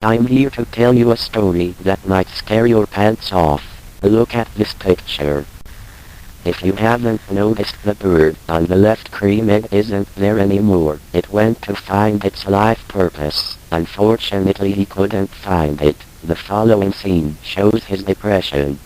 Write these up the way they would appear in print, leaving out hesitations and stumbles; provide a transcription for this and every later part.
I'm here to tell you a story that might scare your pants off. Look at this picture. If you haven't noticed, the bird on the left cream egg isn't there anymore. It went to find its life purpose. Unfortunately, he couldn't find it. The following scene shows his depression.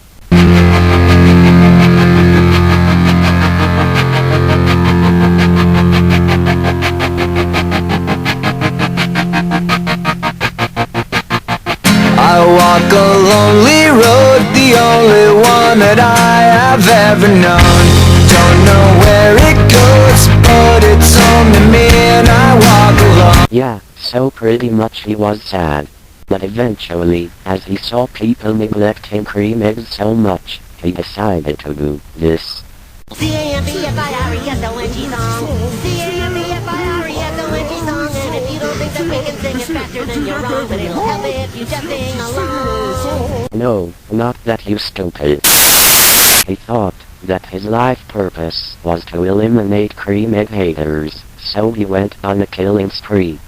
I walk a lonely road, the only one that I have ever known. Don't know where it goes, but it's home to me and I walk alone. Yeah, so pretty much he was sad. But eventually, as he saw people neglecting cream eggs so much, he decided to do this. No, not that, you stupid. He thought that his life purpose was to eliminate cream egg haters, so he went on a killing spree.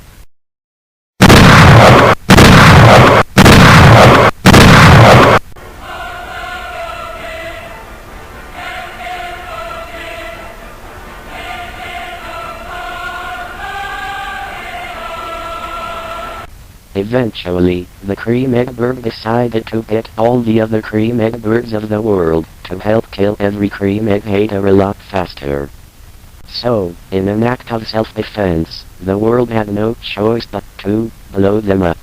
Eventually, the cream egg bird decided to get all the other cream egg birds of the world to help kill every cream egg hater a lot faster. So, in an act of self-defense, the world had no choice but to blow them up.